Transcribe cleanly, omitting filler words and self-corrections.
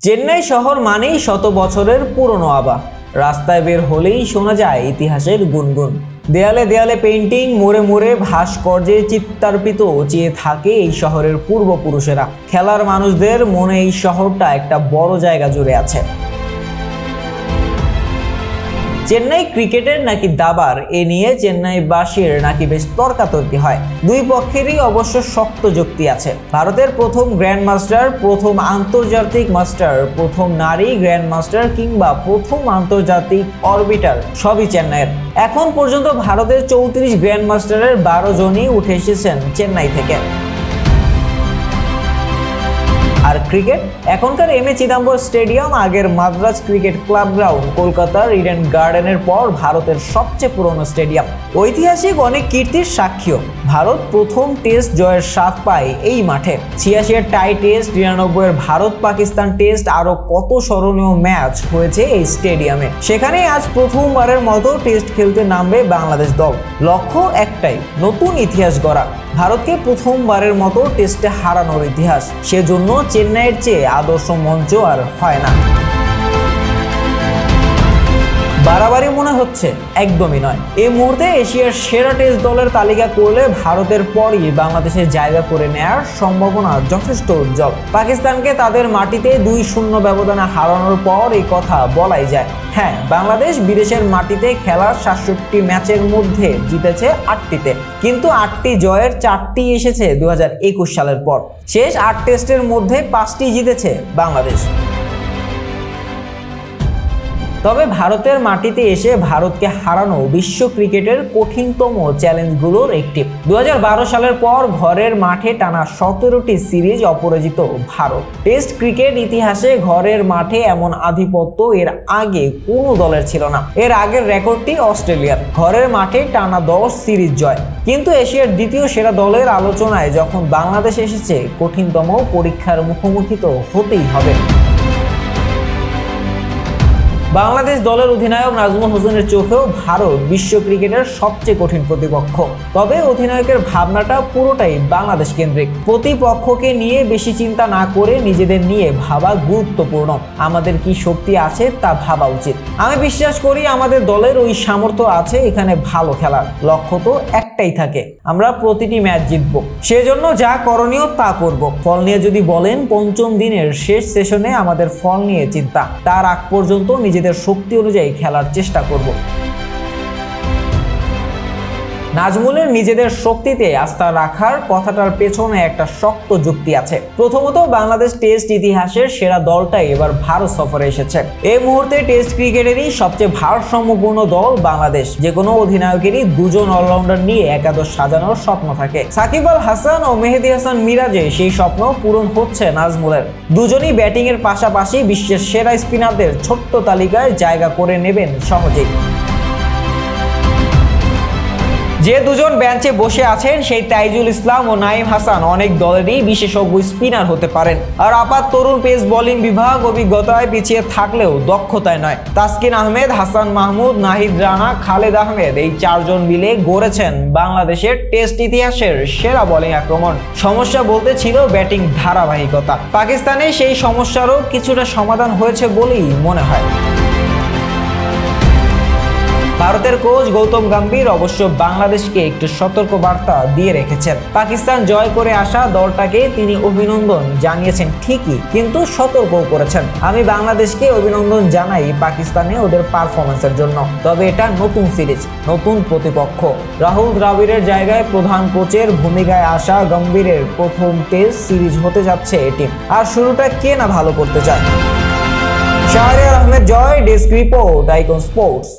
চেন্নাই শহর মানেই শত বছরের পুরনো আভা। রাস্তায় বের হলেই শোনা যায় ইতিহাসের গুনগুন। দেয়ালে দেয়ালে পেইন্টিং, মোড়ে মোড়ে ভাস্কর্যে চিত্তার্পিত চেয়ে থাকে এই শহরের পূর্বপুরুষেরা। খেলার মানুষদের মনে এই শহরটা একটা বড় জায়গা জুড়ে আছে। চেন্নাই ক্রিকেটের নাকি দাবার, এ নিয়ে চেন্নাইবাসীর নাকি বেশ তর্কাতর্কি হয়। দুই পক্ষেরই অবশ্য শক্ত যুক্তি আছে। ভারতের প্রথম গ্র্যান্ড মাস্টার, প্রথম আন্তর্জাতিক মাস্টার, প্রথম নারী গ্র্যান্ড মাস্টার কিংবা প্রথম আন্তর্জাতিক অরবিটার সবই চেন্নাইয়ের। এখন পর্যন্ত ভারতের 34 গ্র্যান্ড মাস্টারের 12 জনই উঠে এসেছেন চেন্নাই থেকে। আর ক্রিকেট, এখনকার এম.এ. চিদাম্বর স্টেডিয়াম, আগের মাদ্রাজ ক্রিকেট ক্লাব গ্রাউন্ড, কলকাতার ইডেন গার্ডেনের পর ভারতের সবচেয়ে পুরনো স্টেডিয়াম। ঐতিহাসিক অনেক কীর্তির সাক্ষীও। ভারত প্রথম টেস্ট জয়ের স্বাদ পায় এই মাঠে। 86-এর টাই টেস্ট, 93-এর ভারত পাকিস্তান টেস্ট, আরো কত স্মরণীয় ম্যাচ হয়েছে এই স্টেডিয়ামে। সেখানে আজ প্রথমবারের মতো টেস্ট খেলতে নামবে বাংলাদেশ দল। লক্ষ্য একটাই, নতুন ইতিহাস গড়া, ভারতকে প্রথমবারের মতো টেস্টে হারানোর ইতিহাস। সেজন্য চেন্নাইয়ের চেয়ে আদর্শ মঞ্চ আর হয় না। বাড়াবাড়ি মনে হচ্ছে? একদমই নয়। এই মুহূর্তে এশিয়ার সেরা টেস্ট দলের তালিকা করলে ভারতের পরই বাংলাদেশের জায়গা করে নেয়ার সম্ভাবনা যথেষ্ট উজ্জ্বল। পাকিস্তানকে তাদের মাটিতে 2-0 ব্যবধানে হারানোর পর এই কথা বলাই যায়। হ্যাঁ, বাংলাদেশ বিদেশের মাটিতে খেলার 67 ম্যাচের মধ্যে জিতেছে 8টিতে, কিন্তু 8টি জয়ের 4টি এসেছে 2021 সালের পর। শেষ 8 টেস্টের মধ্যে 5টি জিতেছে বাংলাদেশ। তবে ভারতের মাটিতে এসে ভারতকে হারানো বিশ্ব ক্রিকেটের কঠিনতম চ্যালেঞ্জগুলোর একটি। 2012 সালের পর ঘরের মাঠে টানা 17টি সিরিজ অপরাজিত ভারত। টেস্ট ক্রিকেট ইতিহাসে ঘরের মাঠে এমন আধিপত্য এর আগে কোনো দলের ছিল না। এর আগের রেকর্ডটি অস্ট্রেলিয়ার, ঘরের মাঠে টানা 10 সিরিজ জয়। কিন্তু এশিয়ার দ্বিতীয় সেরা দলের আলোচনায় যখন বাংলাদেশ এসেছে, কঠিনতম পরীক্ষার মুখোমুখি তো হতেই হবে। বাংলাদেশ দলের অধিনায়ক নাজমুল হোসেনের চোখেও ভারত বিশ্ব ক্রিকেটের সবচেয়ে কঠিন প্রতিপক্ষ। তবে অধিনায়কের ভাবনাটা পুরোটাই বাংলাদেশ কেন্দ্রিক। প্রতিপক্ষকে নিয়ে বেশি চিন্তা না করে নিজেদের নিয়ে ভাবা গুরুত্বপূর্ণ। আমাদের কি শক্তি আছে তা ভাবা উচিত। আমি বিশ্বাস করি আমাদের দলের ওই সামর্থ্য আছে এখানে ভালো খেলার। লক্ষ্য তো একটাই থাকে, আমরা প্রতিটি ম্যাচ জিতবো। সেজন্য যা করণীয় তা করব। ফল নিয়ে যদি বলেন, পঞ্চম দিনের শেষ সেশনে আমাদের ফল নিয়ে চিন্তা। তার আগ পর্যন্ত নিজেদের শক্তি অনুযায়ী খেলার চেষ্টা করব। নাজমুলের নিজেদের শক্তিতে আস্থা রাখার কথাটার পেছনে একটা শক্ত যুক্তি আছে। প্রথমত, বাংলাদেশ টেস্ট ইতিহাসের সেরা দলটাই এবার ভারত সফরে এসেছে। এই মুহূর্তে টেস্ট ক্রিকেটেরই সবচেয়ে ভারসাম্যপূর্ণ দল বাংলাদেশ। যে কোনো অধিনায়কেরই 2 জন অলরাউন্ডার নিয়ে একাদশ সাজানোর স্বপ্ন থাকে। সাকিব আল হাসান ও মেহেদী হাসান মিরাজে সেই স্বপ্ন পূরণ হচ্ছে নাজমুলের। দুজনই ব্যাটিং এর পাশাপাশি বিশ্বের সেরা স্পিনারদের ছোট্ট তালিকায় জায়গা করে নেবেন সহজেই। যে দুজন বেঞ্চে বসে আছেন সেই তাইজুল ইসলাম ও নাঈম হাসান অনেক দলেরই বিশেষজ্ঞ স্পিনার হতে পারেন। আর আপাত তরুণ পেস বোলিং বিভাগ অভিজ্ঞতায় পিছিয়ে থাকলেও দক্ষতায় নয়। তাসকিন আহমেদ, হাসান মাহমুদ, নাহিদ রানা, খালেদ আহমেদ, এই 4 জন মিলে গড়েছেন বাংলাদেশের টেস্ট ইতিহাসের সেরা বোলিং আক্রমণ। সমস্যা বলতে ছিল ব্যাটিং ধারাবাহিকতা। পাকিস্তানে সেই সমস্যারও কিছুটা সমাধান হয়েছে বলেই মনে হয়। ভারতের কোচ গৌতম গম্ভীর অবশ্য বাংলাদেশকে একটু সতর্ক বার্তা দিয়ে রেখেছেন। পাকিস্তান জয় করে আসা দলটাকে তিনি অভিনন্দন জানিয়েছেন ঠিকই, কিন্তু সতর্কও করেছেন। আমি বাংলাদেশকে অভিনন্দন জানাই পাকিস্তানে ওদের পারফরমেন্সের জন্য। তবে এটা নতুন সিরিজ, নতুন প্রতিপক্ষ। রাহুল দ্রাবিড়ের জায়গায় প্রধান কোচের ভূমিকায় আসা গম্ভীরের প্রথম টেস্ট সিরিজ হতে যাচ্ছে এটি। আর শুরুটা কে না ভালো করতে চায়। শাহরিয়ার আহমেদ জয়, ডেস্ক রিপোর্ট, আইকন স্পোর্টস।